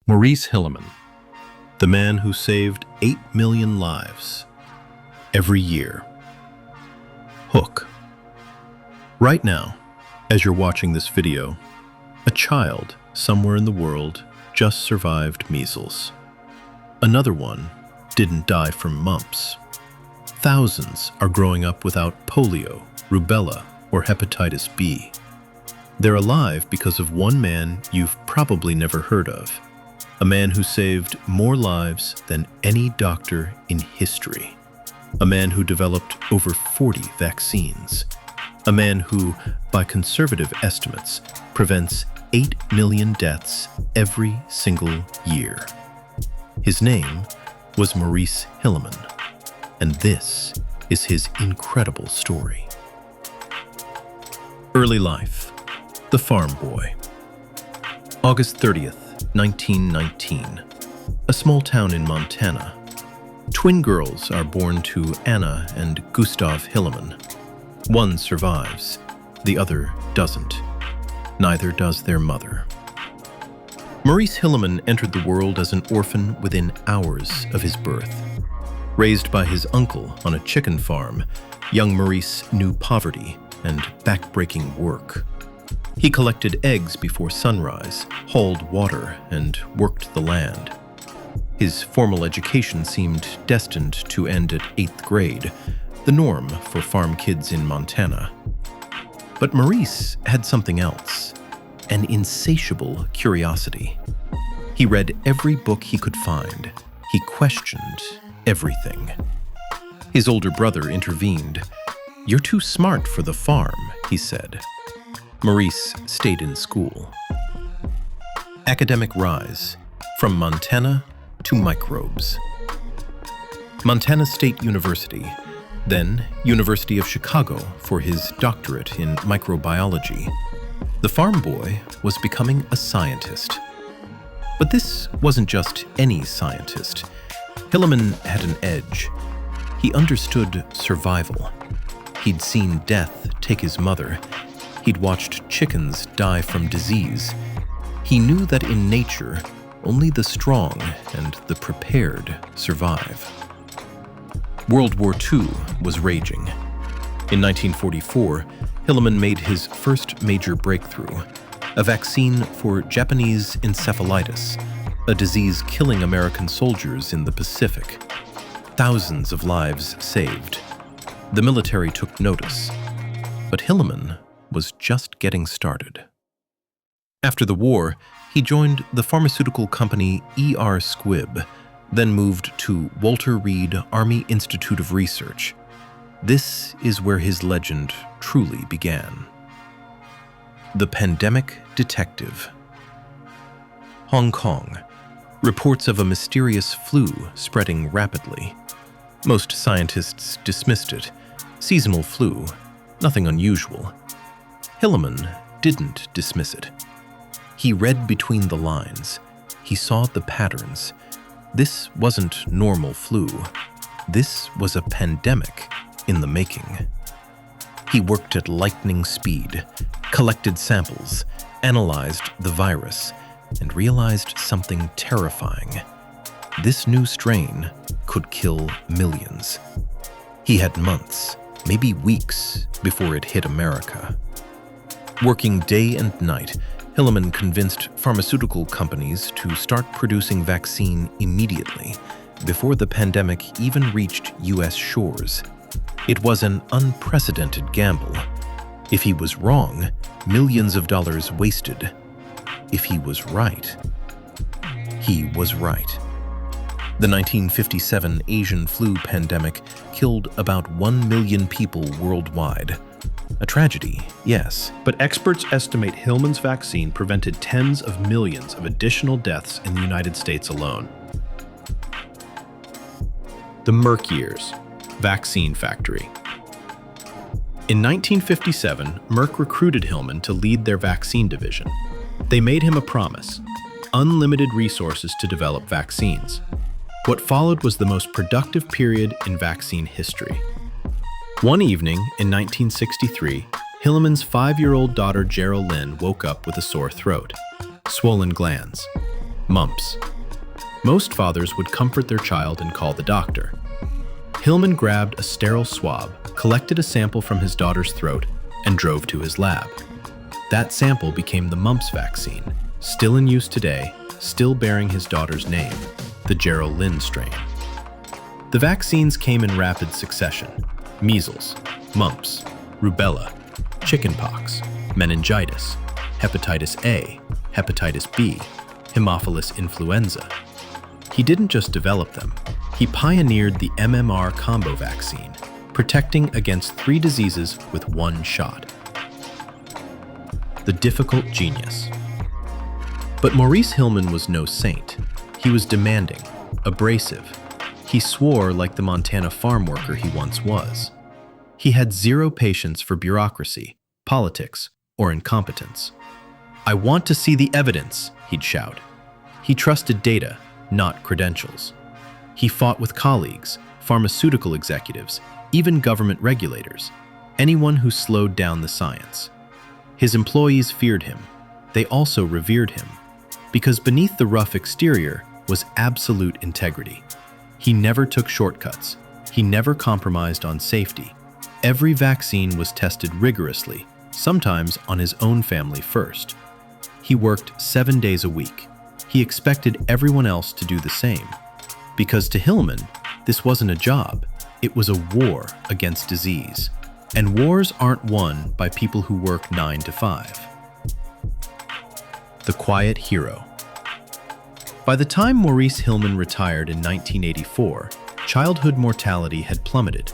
Maurice Hilleman, the man who saved 8 million lives every year. Hook. Right now, as you're watching this video, a child somewhere in the world just survived measles. Another one didn't die from mumps. Thousands are growing up without polio, rubella, or hepatitis B. They're alive because of one man you've probably never heard of. A man who saved more lives than any doctor in history. A man who developed over 40 vaccines. A man who, by conservative estimates, prevents 8 million deaths every single year. His name was Maurice Hilleman, and this is his incredible story. Early life, the farm boy. August 30th, 1919, a small town in Montana. Twin girls are born to Anna and Gustav Hilleman. One survives, the other doesn't. Neither does their mother. Maurice Hilleman entered the world as an orphan within hours of his birth. Raised by his uncle on a chicken farm, young Maurice knew poverty and backbreaking work. He collected eggs before sunrise, hauled water, and worked the land. His formal education seemed destined to end at 8th grade, the norm for farm kids in Montana. But Maurice had something else, an insatiable curiosity. He read every book he could find. He questioned everything. His older brother intervened. "You're too smart for the farm," he said. Maurice stayed in school. Academic rise, from Montana to microbes. Montana State University, then University of Chicago for his doctorate in microbiology. The farm boy was becoming a scientist. But this wasn't just any scientist. Hilleman had an edge. He understood survival. He'd seen death take his mother. He'd watched chickens die from disease. He knew that in nature, only the strong and the prepared survive. World War II was raging. In 1944, Hilleman made his first major breakthrough, a vaccine for Japanese encephalitis, a disease killing American soldiers in the Pacific. Thousands of lives saved. The military took notice, but Hilleman was just getting started. After the war, he joined the pharmaceutical company E.R. Squibb, then moved to Walter Reed Army Institute of Research. This is where his legend truly began. The Pandemic Detective. Hong Kong. Reports of a mysterious flu spreading rapidly. Most scientists dismissed it. Seasonal flu, nothing unusual. Hilleman didn't dismiss it. He read between the lines. He saw the patterns. This wasn't normal flu. This was a pandemic in the making. He worked at lightning speed, collected samples, analyzed the virus, and realized something terrifying. This new strain could kill millions. He had months, maybe weeks, before it hit America. Working day and night, Hilleman convinced pharmaceutical companies to start producing vaccine immediately, before the pandemic even reached U.S. shores. It was an unprecedented gamble. If he was wrong, millions of dollars wasted. If he was right, he was right. The 1957 Asian flu pandemic killed about 1 million people worldwide. A tragedy, yes. But experts estimate Hilleman's vaccine prevented tens of millions of additional deaths in the United States alone. The Merck years. Vaccine factory. In 1957, Merck recruited Hilleman to lead their vaccine division. They made him a promise: unlimited resources to develop vaccines. What followed was the most productive period in vaccine history. One evening in 1963, Hilleman's 5-year-old daughter Geraldine woke up with a sore throat, swollen glands. Mumps. Most fathers would comfort their child and call the doctor. Hilleman grabbed a sterile swab, collected a sample from his daughter's throat, and drove to his lab. That sample became the mumps vaccine, still in use today, still bearing his daughter's name, the Gerald Lynn strain. The vaccines came in rapid succession: measles, mumps, rubella, chickenpox, meningitis, hepatitis A, hepatitis B, Haemophilus influenza. He didn't just develop them, he pioneered the MMR combo vaccine, protecting against 3 diseases with 1 shot. The difficult genius. But Maurice Hilleman was no saint. He was demanding, abrasive. He swore like the Montana farm worker he once was. He had 0 patience for bureaucracy, politics, or incompetence. "I want to see the evidence," he'd shout. He trusted data, not credentials. He fought with colleagues, pharmaceutical executives, even government regulators, anyone who slowed down the science. His employees feared him. They also revered him, because beneath the rough exterior was absolute integrity. He never took shortcuts. He never compromised on safety. Every vaccine was tested rigorously, sometimes on his own family first. He worked 7 days a week. He expected everyone else to do the same. Because to Hilleman, this wasn't a job, it was a war against disease. And wars aren't won by people who work 9 to 5. The quiet hero. By the time Maurice Hilleman retired in 1984, childhood mortality had plummeted.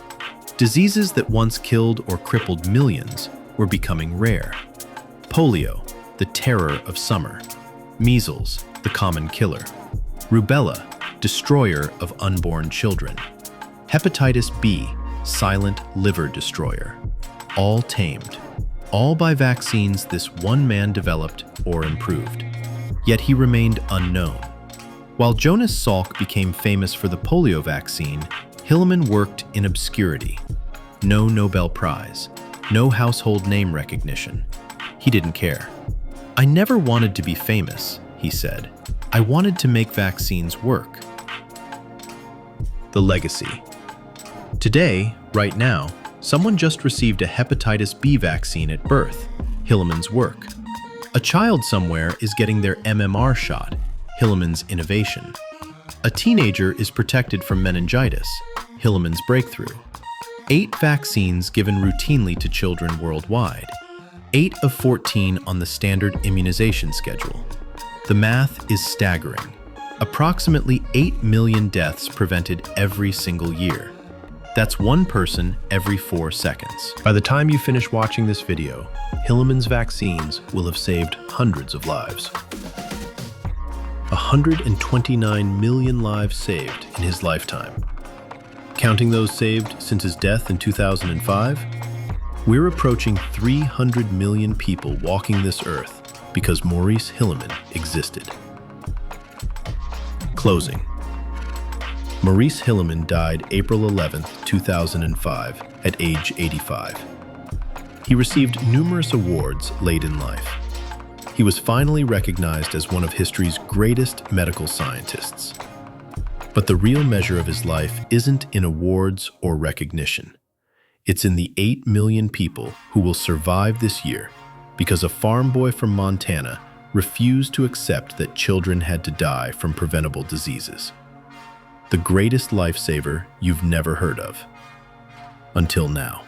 Diseases that once killed or crippled millions were becoming rare. Polio, the terror of summer. Measles, the common killer. Rubella, destroyer of unborn children. Hepatitis B, silent liver destroyer. All tamed. All by vaccines this one man developed or improved. Yet he remained unknown. While Jonas Salk became famous for the polio vaccine, Hilleman worked in obscurity. No Nobel Prize, no household name recognition. He didn't care. "I never wanted to be famous," he said. "I wanted to make vaccines work." The legacy. Today, right now, someone just received a hepatitis B vaccine at birth, Hilleman's work. A child somewhere is getting their MMR shot, Hilleman's innovation. A teenager is protected from meningitis, Hilleman's breakthrough. 8 vaccines given routinely to children worldwide. 8 of 14 on the standard immunization schedule. The math is staggering. Approximately 8 million deaths prevented every single year. That's 1 person every 4 seconds. By the time you finish watching this video, Hilleman's vaccines will have saved hundreds of lives. 129 million lives saved in his lifetime. Counting those saved since his death in 2005, we're approaching 300 million people walking this earth because Maurice Hilleman existed. Closing. Maurice Hilleman died April 11, 2005, at age 85. He received numerous awards late in life. He was finally recognized as one of history's greatest medical scientists. But the real measure of his life isn't in awards or recognition. It's in the 8 million people who will survive this year because a farm boy from Montana refused to accept that children had to die from preventable diseases. The greatest lifesaver you've never heard of. Until now.